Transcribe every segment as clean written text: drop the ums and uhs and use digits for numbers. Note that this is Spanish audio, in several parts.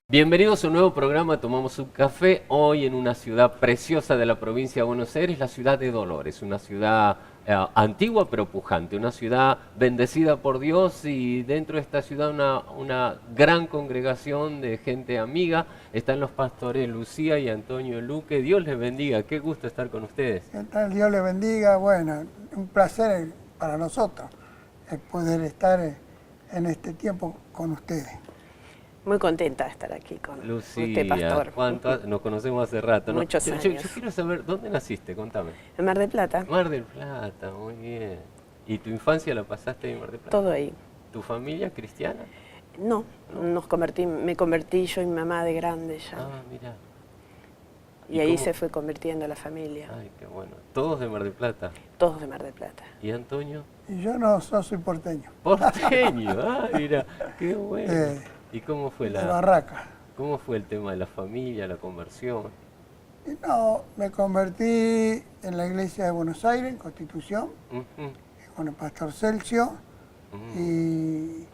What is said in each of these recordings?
Bienvenidos a un nuevo programa Tomamos un Café, hoy en una ciudad preciosa de la provincia de Buenos Aires, la ciudad de Dolores, una ciudad antigua pero pujante, una ciudad bendecida por Dios, y dentro de esta ciudad una gran congregación de gente amiga. Están los pastores Lucía y Antonio Luque. Dios les bendiga, qué gusto estar con ustedes. ¿Qué tal? Dios les bendiga. Bueno, un placer para nosotros poder estar en este tiempo con ustedes. Muy contenta de estar aquí con Lucía, usted, pastor. ¿cuánto? Nos conocemos hace rato, ¿no? Muchos años. Yo quiero saber, ¿dónde naciste? Contame. En Mar del Plata. Mar del Plata, muy bien. ¿Y tu infancia la pasaste en Mar del Plata? Todo ahí. ¿Tu familia cristiana? No, me convertí yo y mi mamá de grande ya. Ah, mira. Y ahí se fue convirtiendo la familia. Ay, qué bueno. ¿Todos de Mar del Plata? Todos de Mar del Plata. ¿Y Antonio? Y yo no soy porteño. Porteño, ah, mira, qué bueno. ¿Y cómo fue de Barraca. ¿Cómo fue el tema de la familia, la conversión? Y no, me convertí en la iglesia de Buenos Aires, en Constitución, con el pastor Celcio, y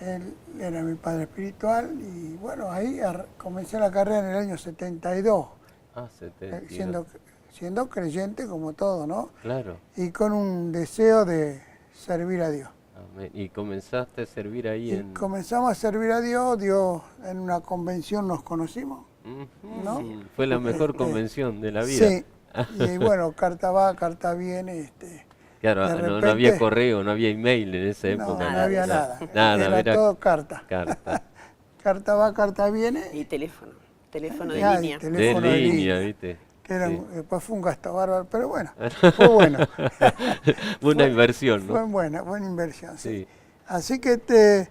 él era mi padre espiritual, y bueno, ahí comencé la carrera en el año 72. Ah, 72. Siendo creyente como todo, ¿no? Claro. Y con un deseo de servir a Dios. Amén. ¿Y comenzaste a servir ahí Comenzamos a servir a Dios, en una convención nos conocimos, ¿no? Fue la mejor convención de la vida. Sí, y bueno, carta va, carta viene. Claro, no había correo, no había email en esa época. No había nada, era todo carta. Carta va, carta viene. Y teléfono de línea. Teléfono de línea, ¿viste? Después fue un gasto bárbaro, pero bueno, fue bueno. Una inversión, ¿no? Fue buena inversión, sí. Así que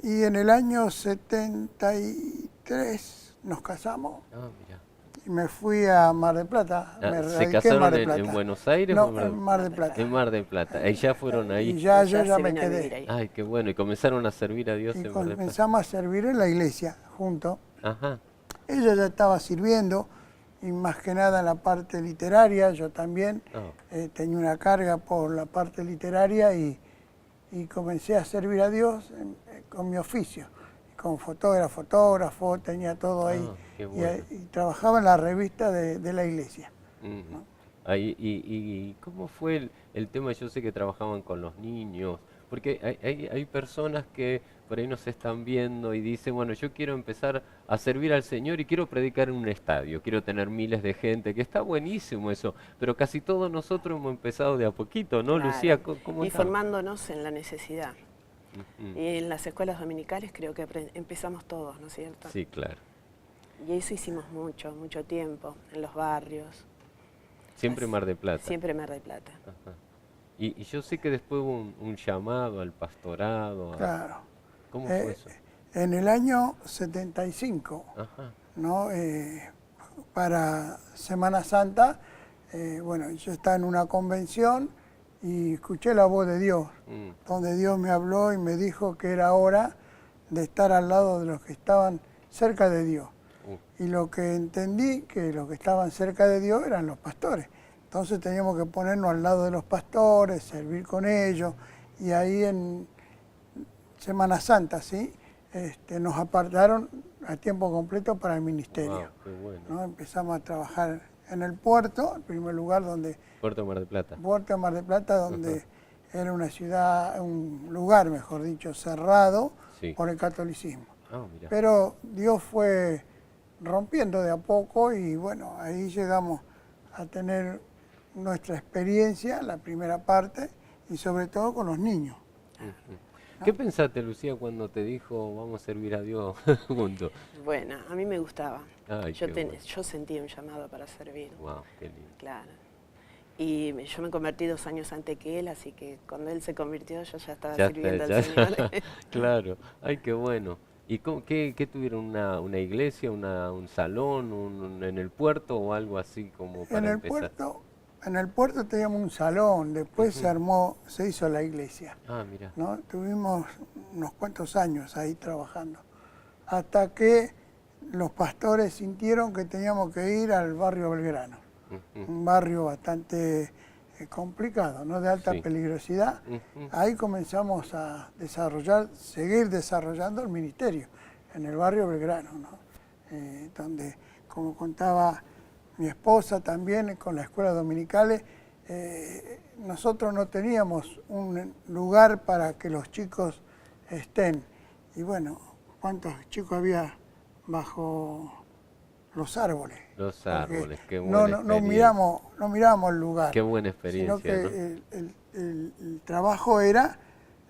y en el año 73 nos casamos. Ah, mira. Y me fui a Mar del Plata. ¿Se casaron en Buenos Aires? No, en Mar del Plata. En Mar del Plata. ¿Y ya fueron ahí? Y yo ya me quedé. Ay, qué bueno. ¿Y comenzaron a servir a Dios en Mar del Plata? Comenzamos a servir en la iglesia juntos. Ajá. Ella ya estaba sirviendo, y más que nada en la parte literaria. Yo también tenía una carga por la parte literaria, y comencé a servir a Dios con mi oficio. Como fotógrafo, tenía todo ahí. Bueno. Y trabajaba en la revista de la iglesia. ¿No? ¿Y cómo fue el tema? Yo sé que trabajaban con los niños, porque hay personas que por ahí nos están viendo y dicen, bueno, yo quiero empezar a servir al Señor y quiero predicar en un estadio, quiero tener miles de gente, que está buenísimo eso, pero casi todos nosotros hemos empezado de a poquito, ¿no, claro. Lucía? ¿Cómo y formándonos en la necesidad. Y en las escuelas dominicales creo que empezamos todos, ¿no es cierto? Sí, claro. Y eso hicimos mucho tiempo, en los barrios. Siempre Mar del Plata. Siempre Mar del Plata. Ajá. Y yo sé que después hubo un llamado al pastorado. Claro. ¿Cómo fue eso? En el año 75, ¿no? Para Semana Santa, bueno, yo estaba en una convención y escuché la voz de Dios, donde Dios me habló y me dijo que era hora de estar al lado de los que estaban cerca de Dios. Y lo que entendí, que los que estaban cerca de Dios eran los pastores. Entonces teníamos que ponernos al lado de los pastores, servir con ellos, y ahí en Semana Santa, ¿sí? Nos apartaron a tiempo completo para el ministerio. Wow, qué bueno. ¿No? Empezamos a trabajar en el puerto, el primer lugar donde... Puerto de Mar del Plata. Puerto de Mar del Plata, donde era una ciudad, un lugar, mejor dicho, cerrado por el catolicismo. Ah, mira. Pero Dios fue rompiendo de a poco y bueno, ahí llegamos a tener nuestra experiencia, la primera parte, y sobre todo con los niños. ¿Qué pensaste, Lucía, cuando te dijo vamos a servir a Dios juntos? Bueno, a mí me gustaba. Ay, qué bueno. Yo sentía un llamado para servir. Wow, qué lindo. Claro. Y yo me convertí 2 años antes que él, así que cuando él se convirtió yo ya estaba Ya sirviendo está, al Señor. claro. Ay, qué bueno. ¿Y qué tuvieron? ¿Una iglesia, un salón, en el puerto o algo así como para empezar? En el puerto teníamos un salón, después se hizo la iglesia, Ah, mira. ¿no? Tuvimos unos cuantos años ahí trabajando, hasta que los pastores sintieron que teníamos que ir al barrio Belgrano, un barrio bastante complicado, ¿no? De alta Sí. peligrosidad. Ahí comenzamos a seguir desarrollando el ministerio en el barrio Belgrano, ¿no? Donde, como contaba mi esposa también con las escuelas dominicales, nosotros no teníamos un lugar para que los chicos estén. Y bueno, ¿cuántos chicos había bajo los árboles? Los Porque árboles, qué buena experiencia. no miramos el lugar. Qué buena Sino experiencia, que ¿no? el trabajo era,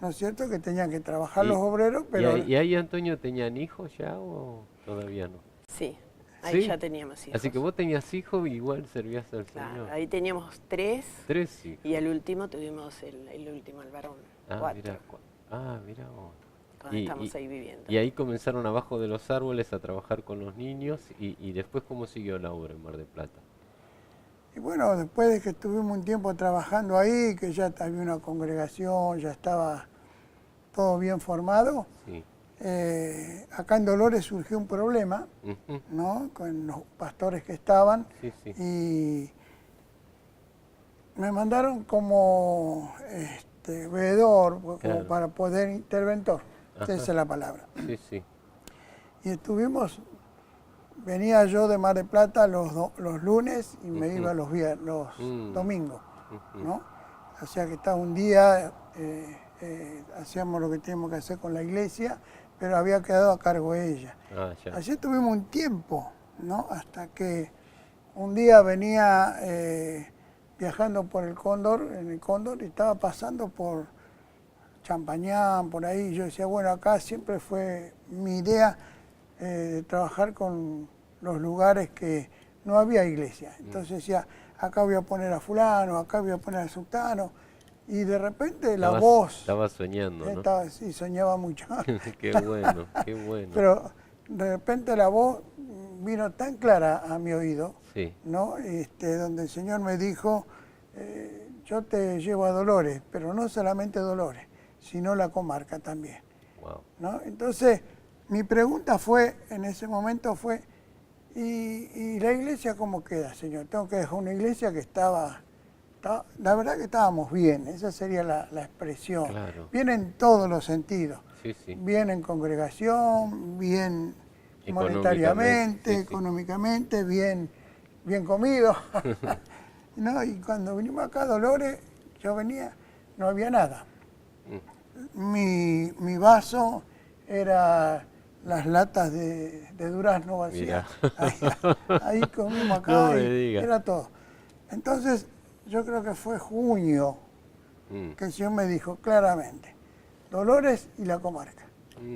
¿no es cierto?, que tenían que trabajar los obreros, pero... ¿Y ahí, Antonio, tenían hijos ya o todavía no? Sí, ahí ¿Sí? ya teníamos hijos. Así que vos tenías hijos y igual servías al Claro, Señor. ahí teníamos 3 3 hijos. y al último tuvimos el último, el varón, 4, Mira vos. cuando estamos ahí viviendo. Y ahí comenzaron abajo de los árboles a trabajar con los niños y después ¿cómo siguió la obra en Mar del Plata? Y bueno, después de que estuvimos un tiempo trabajando ahí, que ya había una congregación, ya estaba todo bien formado, Sí. acá en Dolores surgió un problema, Ujú. ¿no?, con los pastores que estaban, Sí, sí. y me mandaron como veedor, como Claro. para poder interventor, Ajá. esa es la palabra. Sí, sí. Y venía yo de Mar del Plata los lunes y me iba los domingos, ¿no? O sea que estaba un día, hacíamos lo que teníamos que hacer con la iglesia, pero había quedado a cargo de ella. Ah, ya. Allí tuvimos un tiempo, ¿no? Hasta que un día venía viajando por en el Cóndor, y estaba pasando por Champañán, por ahí. Yo decía, bueno, acá siempre fue mi idea trabajar con los lugares que no había iglesia. Entonces decía, acá voy a poner a fulano, acá voy a poner a sultano. Y de repente la voz... Estaba soñando, ¿no? Sí, soñaba mucho. Qué bueno, qué bueno. Pero de repente la voz vino tan clara a mi oído, Sí. ¿no? Donde el Señor me dijo, yo te llevo a Dolores, pero no solamente Dolores, sino la comarca también, Wow. ¿no? Entonces, mi pregunta en ese momento fue, ¿y la iglesia cómo queda, Señor? Tengo que dejar una iglesia que la verdad que estábamos bien, esa sería la expresión. Claro. Bien en todos los sentidos. Sí, sí. Bien en congregación, bien monetariamente, Sí, sí. económicamente, bien comido. ¿No? Y cuando vinimos acá a Dolores, yo venía, no había nada. Mi vaso era las latas de durazno vacías. Ahí comimos acá, No me y diga. era todo. Entonces, yo creo que fue junio que el Señor me dijo claramente, Dolores y la comarca.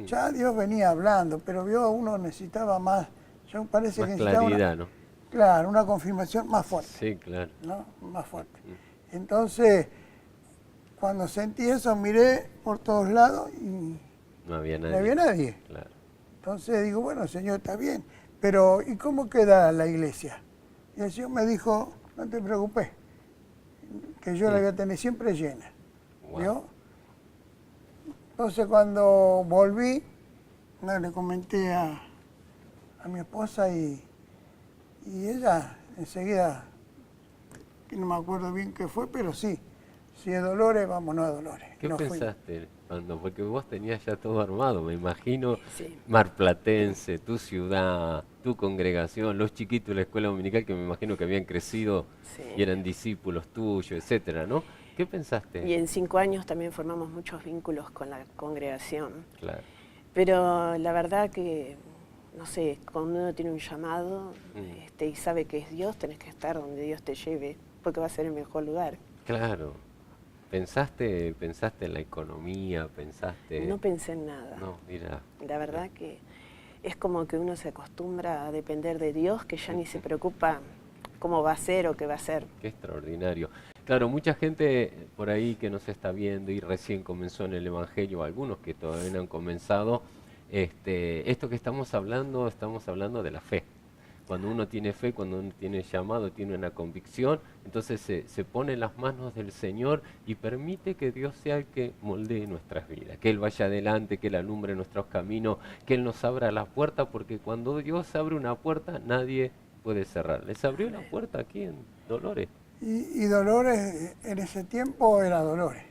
Ya Dios venía hablando, pero uno necesitaba más, yo parece Más que necesitaba claridad, ¿no? claro, una confirmación más fuerte. Sí, claro. ¿No? Más fuerte. Entonces, cuando sentí eso, miré por todos lados y No había nadie. no había nadie. Claro. Entonces digo, bueno, Señor, está bien, pero ¿y cómo queda la iglesia? Y el Señor me dijo, no te preocupes, que yo la voy a tener siempre llena. Wow. ¿Vio? Entonces cuando volví, le comenté a mi esposa y ella enseguida, que no me acuerdo bien qué fue, pero sí, si es Dolores, vámonos a Dolores. ¿Qué Nos fuimos. pensaste cuando? Porque vos tenías ya todo armado, me imagino, Sí. Marplatense, tu ciudad, tu congregación, los chiquitos de la escuela dominical que me imagino que habían crecido Sí. y eran discípulos tuyos, etcétera, ¿no? ¿Qué pensaste? Y en 5 años también formamos muchos vínculos con la congregación. Claro. Pero la verdad que, no sé, cuando uno tiene un llamado y sabe que es Dios, tenés que estar donde Dios te lleve, porque va a ser el mejor lugar. Claro. ¿Pensaste en la economía? ¿Pensaste? No pensé en nada. No, mira. La verdad que es como que uno se acostumbra a depender de Dios, que ya ni se preocupa cómo va a ser o qué va a ser. Qué extraordinario. Claro, mucha gente por ahí que nos está viendo y recién comenzó en el Evangelio, algunos que todavía no han comenzado, esto que estamos hablando de la fe. Cuando uno tiene fe, cuando uno tiene llamado, tiene una convicción, entonces se pone en las manos del Señor y permite que Dios sea el que moldee nuestras vidas, que Él vaya adelante, que Él alumbre nuestros caminos, que Él nos abra las puertas, porque cuando Dios abre una puerta, nadie puede cerrar. Les abrió la puerta aquí en Dolores. Y Dolores, en ese tiempo era Dolores.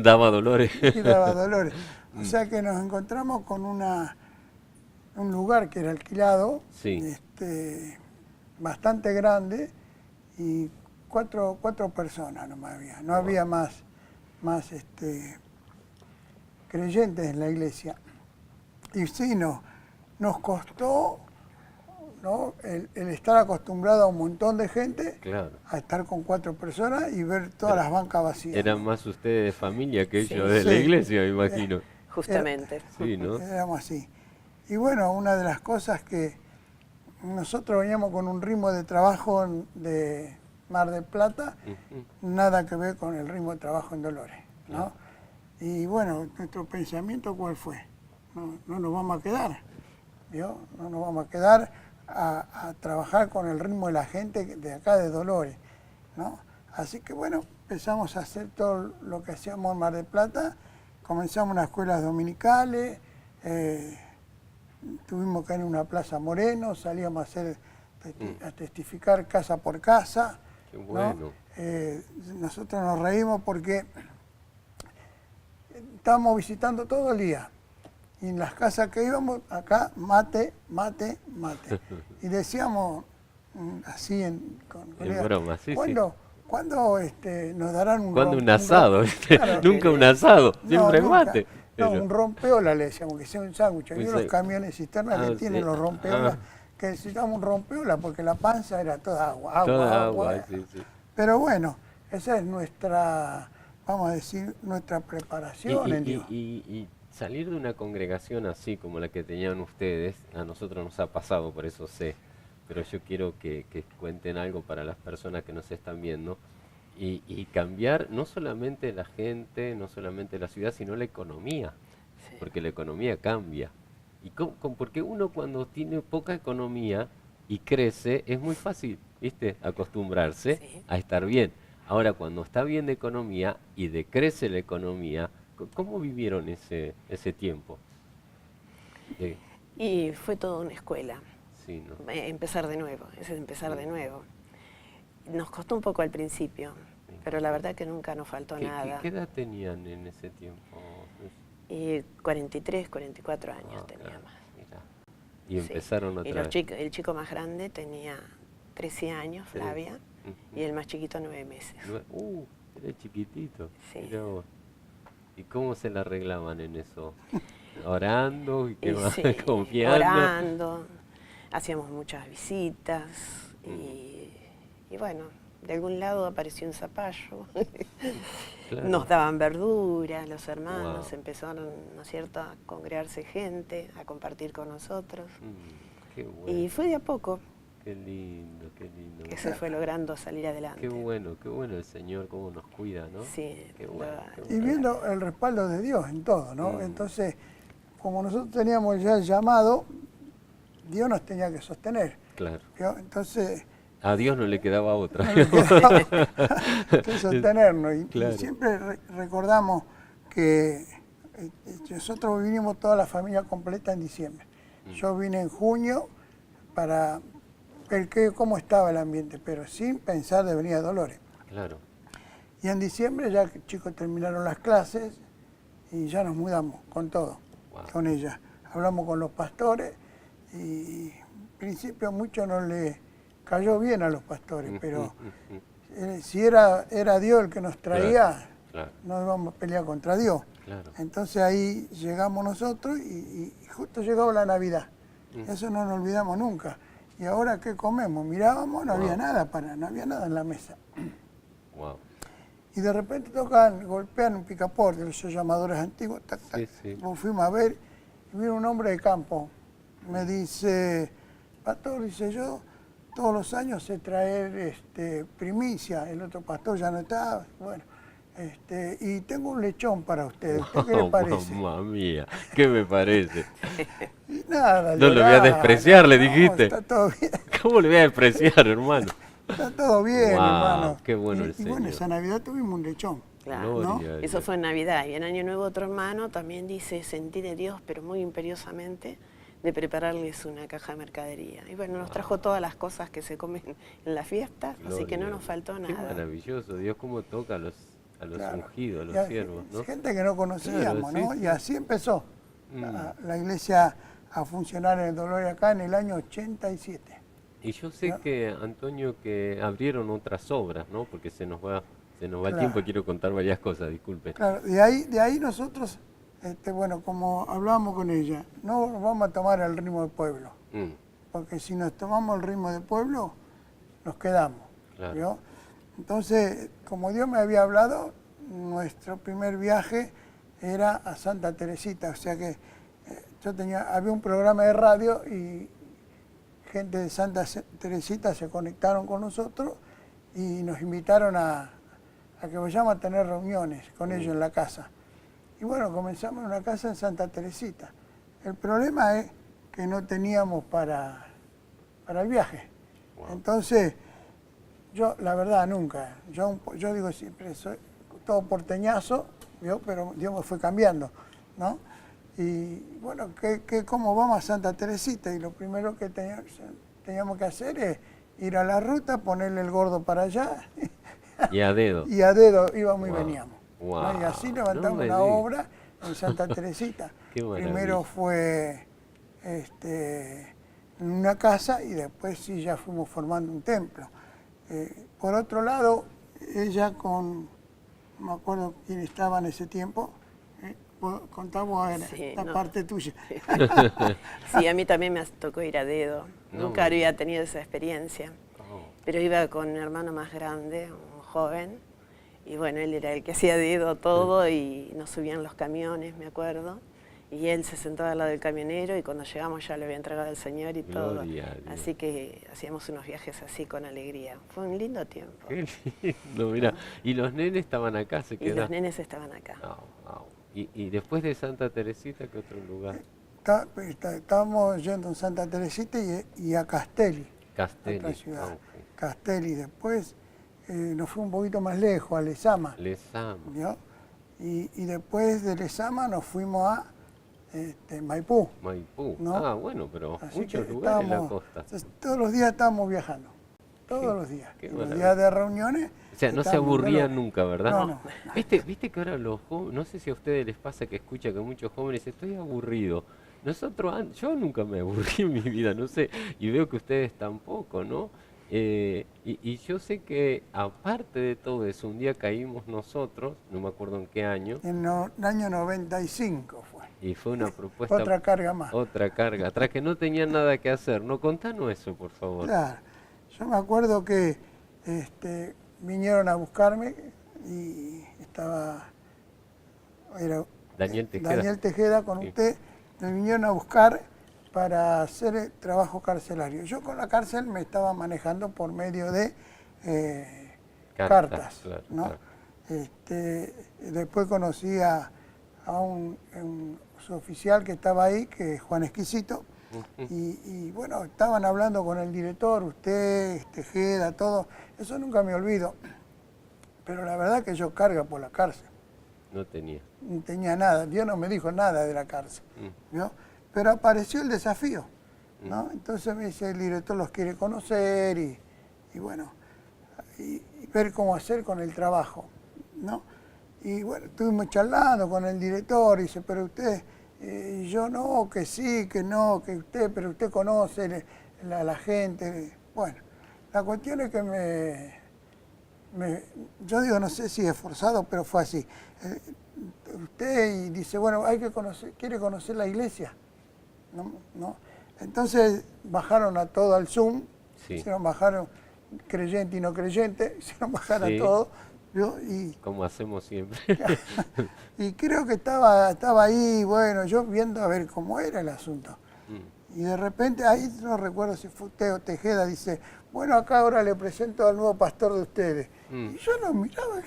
Daba Dolores. Y daba Dolores. O sea que nos encontramos con un lugar que era alquilado, Sí. bastante grande, y cuatro personas nomás había. No había más creyentes en la iglesia. Y sí, nos costó, ¿no?, el estar acostumbrado a un montón de gente, Claro. a estar con 4 personas y ver todas las bancas vacías. Eran más ustedes de familia que Sí. ellos de la Sí. iglesia, me imagino. Justamente. Sí, ¿no? Éramos así. Y bueno, una de las cosas que nosotros veníamos con un ritmo de trabajo de Mar del Plata, nada que ver con el ritmo de trabajo en Dolores, ¿no? Y bueno, nuestro pensamiento, ¿cuál fue? No nos vamos a quedar, ¿vio? No nos vamos a quedar a trabajar con el ritmo de la gente de acá de Dolores, ¿no? Así que bueno, empezamos a hacer todo lo que hacíamos en Mar del Plata, comenzamos unas escuelas dominicales, tuvimos que ir a una Plaza Moreno, salíamos a testificar casa por casa. Qué bueno. ¿No? Nosotros nos reímos porque estábamos visitando todo el día. Y en las casas que íbamos, acá, mate. Y decíamos, así con En broma, sí, ¿cuándo nos darán ¿Cuándo un asado? Claro, Nunca un asado, siempre nunca. mate. No, Pero- un rompeola le decíamos, que sea un sándwich. Pues, Y los camiones cisternas que sí. tienen los rompeolas, que necesitamos un rompeola porque la panza era toda agua. Toda agua, sí. Pero bueno, esa es nuestra, vamos a decir, nuestra preparación en Dios. Y salir de una congregación así como la que tenían ustedes, a nosotros nos ha pasado, por eso sé, pero yo quiero que cuenten algo para las personas que nos están viendo, y cambiar no solamente la gente, no solamente la ciudad, sino la economía, Sí. porque la economía cambia. Y porque uno cuando tiene poca economía y crece, es muy fácil, ¿viste?, acostumbrarse Sí. a estar bien. Ahora, cuando está bien de economía y decrece la economía, ¿cómo vivieron ese tiempo? Y fue toda una escuela. Sí, ¿no? Empezar de nuevo, ese es empezar de nuevo. Nos costó un poco al principio, pero la verdad que nunca nos faltó nada. ¿Qué edad tenían en ese tiempo? Y 43, 44 años tenía claro, más. mirá. Y Sí. empezaron otra Y vez. el chico más grande tenía 13 años, Sí. Flavia, Ujú. y el más chiquito 9 meses. Era chiquitito. Sí. Mirá vos. ¿Y cómo se la arreglaban en eso? ¿Orando? ¿Y qué Y más? sí, ¿Confiando? orando, hacíamos muchas visitas y bueno, de algún lado apareció un zapallo. Claro. Nos daban verduras, los hermanos, Wow. empezaron, ¿no es cierto?, a congregarse gente, a compartir con nosotros. Qué bueno. Y fue de a poco Qué lindo, qué lindo. que se fue logrando salir adelante. Qué bueno el Señor, cómo nos cuida, ¿no? Sí, Qué bueno, qué Y bueno. viendo el respaldo de Dios en todo, ¿no? Entonces, como nosotros teníamos ya el llamado, Dios nos tenía que sostener. Claro. ¿Vio? Entonces, A Dios no le quedaba otra. que sostenernos. Y Claro. siempre recordamos que nosotros vinimos toda la familia completa en diciembre. Yo vine en junio para ver cómo estaba el ambiente, pero sin pensar de venir a Dolores. Claro. Y en diciembre ya que chicos terminaron las clases y ya nos mudamos con todo, Wow. con ella. Hablamos con los pastores y en principio mucho no le cayó bien a los pastores, pero si era Dios el que nos traía, Claro. no íbamos a pelear contra Dios. Claro. Entonces ahí llegamos nosotros y justo llegó la Navidad. Eso no nos olvidamos nunca. ¿Y ahora qué comemos? Mirábamos, no había nada no había nada en la mesa. Wow. Y de repente golpean un picaporte, los llamadores antiguos, tac, tac. Sí, sí. Nos fuimos a ver y vino un hombre de campo. Me dice, pastor, dice yo, todos los años sé traer primicia. El otro pastor ya no está, bueno. Y tengo un lechón para ustedes. ¿Usted qué le parece? Mamma mía, ¿qué me parece? Y nada, No lo voy a despreciar, le no, dijiste. está todo bien. ¿Cómo le voy a despreciar, hermano? Está todo bien, Wow, hermano. qué bueno el Y bueno, Señor. esa Navidad tuvimos un lechón. Claro, Gloria a eso Dios. fue en Navidad. Y en Año Nuevo otro hermano también dice, sentí de Dios, pero muy imperiosamente, de prepararles una caja de mercadería. Y bueno, nos trajo todas las cosas que se comen en la fiesta, así que no Gloria. nos faltó Qué nada. maravilloso, Dios cómo toca a los Claro. ungidos, a Y los siervos, ¿no? gente que no conocíamos, Claro, ¿no? sí, Y sí. así empezó la iglesia a funcionar en el Dolores acá en el año 87. Y yo sé que, Antonio, que abrieron otras obras, ¿no? Porque se nos va el Claro. tiempo y quiero contar varias cosas, disculpe. Claro, de ahí nosotros, bueno, como hablábamos con ella, no vamos a tomar el ritmo del pueblo, Mm, porque si nos tomamos el ritmo del pueblo, nos quedamos. Claro. ¿Vio? Entonces, como Dios me había hablado, nuestro primer viaje era a Santa Teresita, o sea que había un programa de radio y gente de Santa Teresita se conectaron con nosotros y nos invitaron a que vayamos a tener reuniones con ellos en la casa. Y bueno, comenzamos en una casa en Santa Teresita. El problema es que no teníamos para el viaje. Wow. Entonces, yo, la verdad, nunca. Yo digo siempre, soy todo porteñazo, ¿vio? Pero Dios me fue cambiando, ¿no? Y bueno, ¿cómo vamos a Santa Teresita? Y lo primero que teníamos que hacer es ir a la ruta, ponerle el gordo para allá, Y a dedo. y a dedo íbamos y Wow. veníamos. ¿no? Wow. Y así No levantamos me una digas. obra en Santa Teresita. Qué maravilla. Primero fue en una casa y después sí ya fuimos formando un templo. Por otro lado, ella no me acuerdo quién estaba en ese tiempo, contamos ahora, Sí, esta no. parte tuya. Sí, a mí también me tocó ir a dedo. No. Nunca había tenido esa experiencia. Oh, Pero iba con un hermano más grande, un joven, y bueno, él era el que hacía dedo todo y nos subían los camiones, me acuerdo. Y él se sentaba al lado del camionero y cuando llegamos ya le había entregado al Señor y todo. Gloria a Dios. Así que hacíamos unos viajes así con alegría. Fue un lindo tiempo. qué lindo, mira. Y los nenes estaban acá, se Y quedaron. los nenes estaban acá. Y después de Santa Teresita, ¿qué otro lugar? Estábamos yendo a Santa Teresita y a Castelli, Castelli. otra ciudad. Ok. Castelli, después nos fue un poquito más lejos, a Lezama. Lezama. ¿Vio? Y después de Lezama nos fuimos a Maipú. Maipú. ¿No? Ah, bueno, pero Así muchos que lugares en la estábamos- costa. entonces, todos los días estábamos viajando, todos los días. qué Y los maravilla. días de reuniones. O sea, no se estábamos aburrían dando- nunca, ¿verdad? No, no. ¿Viste que ahora los jóvenes, no sé si a ustedes les pasa que escucha que muchos jóvenes estoy aburrido? Yo nunca me aburrí en mi vida, no sé, y veo que ustedes tampoco, ¿no? Y yo sé que aparte de todo eso, un día caímos nosotros, no me acuerdo en qué año, En el año 95 fue. y fue una propuesta, Otra carga más. otra carga, atrás que no tenían nada que hacer. No, contanos eso, por favor. Claro. Yo me acuerdo que vinieron a buscarme y era Daniel Tejeda. Daniel Tejeda con Sí. usted, me vinieron a buscar para hacer el trabajo carcelario. Yo con la cárcel me estaba manejando por medio de cartas, claro, ¿no? claro. Después conocí a un oficial que estaba ahí, que es Juan Exquisito, y bueno, estaban hablando con el director, usted, Tejeda, todo. Eso nunca me olvido. Pero la verdad que yo carga por la cárcel. No tenía. No tenía nada, Dios no me dijo nada de la cárcel, ¿no? Pero apareció el desafío, ¿no? Entonces me dice, el director los quiere conocer y bueno, y ver cómo hacer con el trabajo, ¿no? Y bueno, estuvimos charlando con el director y dice, pero usted, y yo no, que sí, que no, que usted, pero usted conoce la gente. Bueno, la cuestión es que yo digo, no sé si es forzado, pero fue así. usted y dice, bueno, hay que conocer, ¿quiere conocer la iglesia? ¿No? Entonces bajaron a todo al Zoom, bajaron creyente y no creyente, hicieron bajar a todo. Y, como hacemos siempre. Y creo que estaba ahí, bueno, yo viendo a ver cómo era el asunto. Y de repente, ahí no recuerdo si fue usted o Tejeda, dice, bueno, acá ahora le presento al nuevo pastor de ustedes. Y yo no miraba,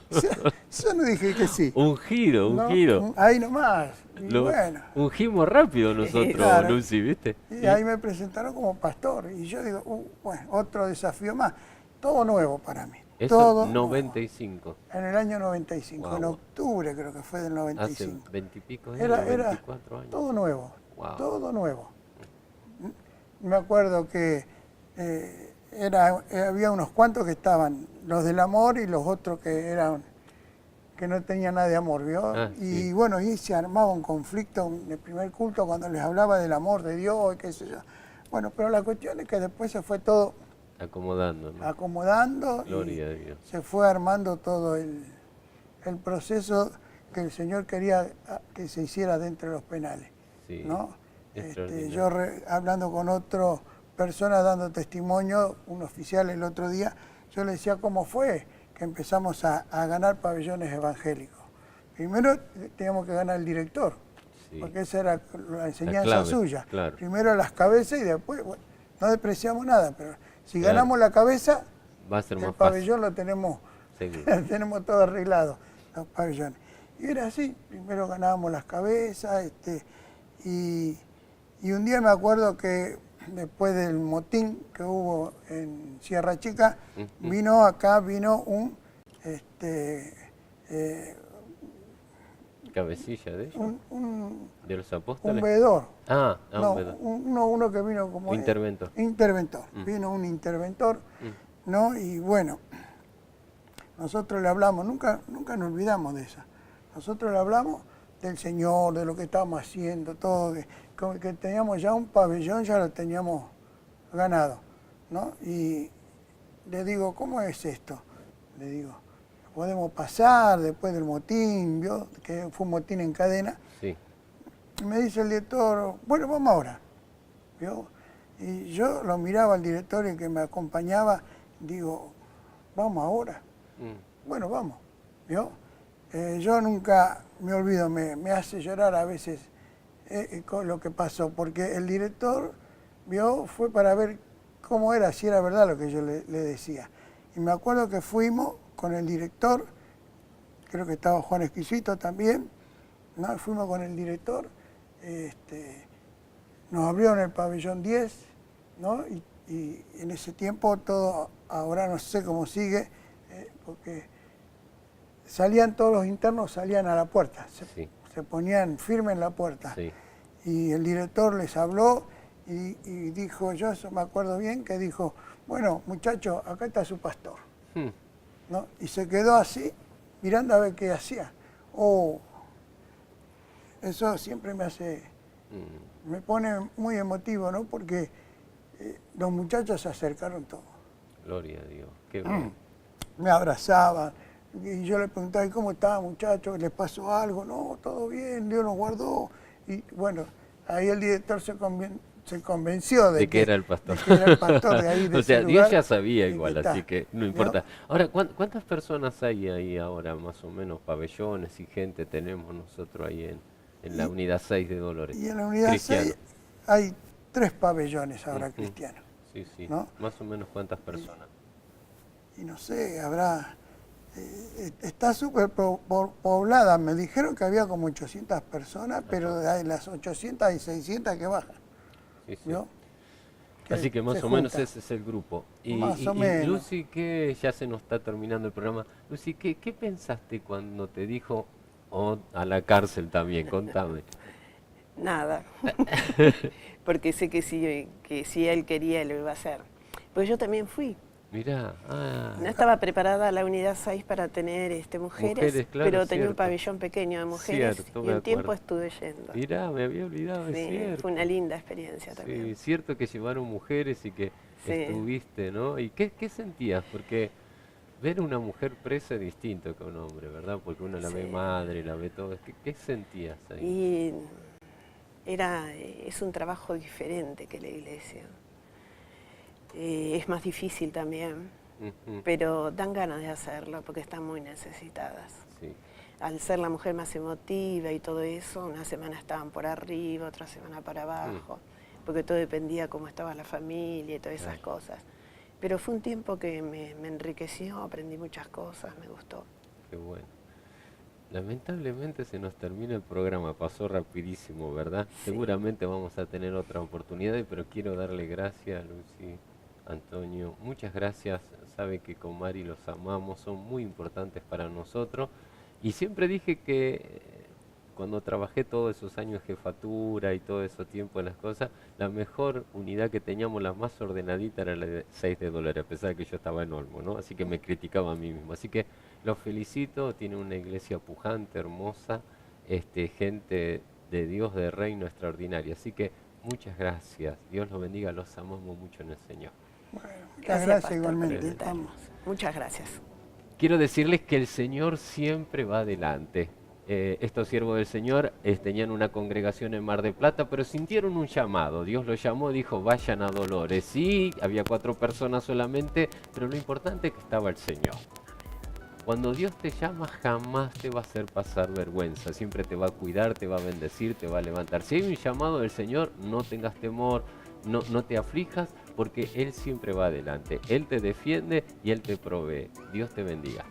yo no dije que sí. Un giro. Ahí nomás. Y bueno. Ungimos rápido nosotros, claro. Lucy, ¿viste? Y ahí me presentaron como pastor. Y yo digo, bueno, otro desafío más. Todo nuevo para mí. Eso todo 95. Nuevo. En el año 95, wow. En octubre creo que fue del 95. Hace 20 y pico años, era 24 años. Todo nuevo, wow. Todo nuevo. Me acuerdo que había unos cuantos que estaban, los del amor y los otros que no tenían nada de amor, ¿vio? Y bueno, y se armaba un conflicto en el primer culto cuando les hablaba del amor de Dios y qué sé yo. Bueno, pero la cuestión es que después se fue todo acomodando, ¿no? Acomodando. Gloria a Dios. Se fue armando todo el proceso que el Señor quería que se hiciera dentro de los penales, ¿no? Yo hablando con otra persona dando testimonio, un oficial el otro día, yo le decía cómo fue que empezamos a ganar pabellones evangélicos. Primero teníamos que ganar el director, porque esa era la enseñanza suya. Claro. Primero las cabezas y después, bueno, no despreciamos nada, pero si ganamos la cabeza, va a ser más el pabellón lo tenemos todo arreglado, los pabellones. Y era así, primero ganábamos las cabezas, y un día me acuerdo que después del motín que hubo en Sierra Chica, vino un cabecilla de ellos, de los apóstoles. Un veedor. Un veedor. Uno que vino como interventor. Vino un interventor, ¿no? Y bueno, nosotros le hablamos, nunca nos olvidamos de eso. Nosotros le hablamos del Señor, de lo que estábamos haciendo, todo, que teníamos ya un pabellón, ya lo teníamos ganado, ¿no? Y le digo, ¿cómo es esto? Le digo, podemos pasar después del motín, ¿vio? Que fue un motín en cadena. Sí. Y me dice el director, bueno, vamos ahora, ¿vio? Y yo lo miraba al director y que me acompañaba, digo, vamos ahora. Bueno, vamos, ¿vio? Yo nunca me olvido, me hace llorar a veces con lo que pasó, porque el director, ¿vio? Fue para ver cómo era, si era verdad lo que yo le decía. Y me acuerdo que fuimos con el director, creo que estaba Juan Exquisito también, ¿no? Fuimos con el director, nos abrieron el pabellón 10, ¿no? Y en ese tiempo todo, ahora no sé cómo sigue, porque salían todos los internos, salían a la puerta, se ponían firmes en la puerta. Sí. Y el director les habló y dijo, yo eso me acuerdo bien, que dijo, bueno, muchachos, acá está su pastor. ¿No? Y se quedó así, mirando a ver qué hacía. Eso siempre me hace, me pone muy emotivo, ¿no? Porque los muchachos se acercaron todos. Gloria a Dios, qué bueno. Me abrazaban. Y yo le preguntaba, ¿y cómo estaba, muchachos? ¿Les pasó algo? No, todo bien, Dios nos guardó. Y bueno, ahí el director se convenció de que era el pastor. De que era el pastor de ahí de o sea, ese Dios lugar, ya sabía igual, así que no importa. Ahora, ¿cuántas personas hay ahí ahora, más o menos, pabellones y gente tenemos nosotros ahí en la unidad 6 de Dolores? Y en la unidad 6 hay 3 pabellones ahora cristianos. Sí, ¿no? Más o menos, ¿cuántas personas? Y no sé, habrá... está súper poblada. Me dijeron que había como 800 personas, pero de las 800 hay 600 que bajan. Sí. Así que más o menos ese es el grupo. Y Lucy, que ya se nos está terminando el programa. Lucy, ¿qué pensaste cuando te dijo a la cárcel también? Contame. Nada. Porque sé que si él quería, lo iba a hacer. Pues yo también fui. Mirá, no estaba preparada la unidad 6 para tener mujeres, claro, pero tenía un pabellón pequeño de mujeres y un tiempo estuve yendo. Mirá, me había olvidado, es cierto. Fue una linda experiencia también. Sí, cierto que llevaron mujeres y que estuviste, ¿no? ¿Y qué sentías? Porque Ver una mujer presa es distinto que un hombre, ¿verdad? Porque uno la ve Sí. madre, la ve todo. ¿Qué sentías ahí? Y es un trabajo diferente que la iglesia. Es más difícil también, Ujú, pero dan ganas de hacerlo porque están muy necesitadas. sí, Al ser la mujer más emotiva y todo eso, una semana estaban por arriba, otra semana para abajo, porque todo dependía cómo estaba la familia y todas esas claro, cosas. Pero fue un tiempo que me enriqueció, aprendí muchas cosas, me gustó. qué bueno. Lamentablemente se nos termina el programa, pasó rapidísimo, ¿verdad? Sí. Seguramente vamos a tener otra oportunidad, pero quiero darle gracias, Lucy, Antonio. Muchas gracias, sabe que con Mari los amamos, son muy importantes para nosotros. Y siempre dije que cuando trabajé todos esos años de jefatura y todo ese tiempo en las cosas, la mejor unidad que teníamos, la más ordenadita, era la de 6 de dólares, a pesar de que yo estaba en Olmo, ¿no? Así que me criticaba a mí mismo. Así que los felicito, tiene una iglesia pujante, hermosa, gente de Dios, de reino extraordinaria. Así que muchas gracias, Dios los bendiga, los amamos mucho en el Señor. Bueno, muchas Gracias, gracias pastor, por igualmente. invitarnos. Vamos. Muchas gracias. Quiero decirles que el Señor siempre va adelante. Estos siervos del Señor tenían una congregación en Mar del Plata, pero sintieron un llamado. Dios los llamó, dijo, vayan a Dolores. Sí, había 4 personas solamente, pero lo importante es que estaba el Señor. Cuando Dios te llama, jamás te va a hacer pasar vergüenza. Siempre te va a cuidar, te va a bendecir, te va a levantar. Si hay un llamado del Señor, no tengas temor, no te aflijas, porque Él siempre va adelante. Él te defiende y Él te provee. Dios te bendiga.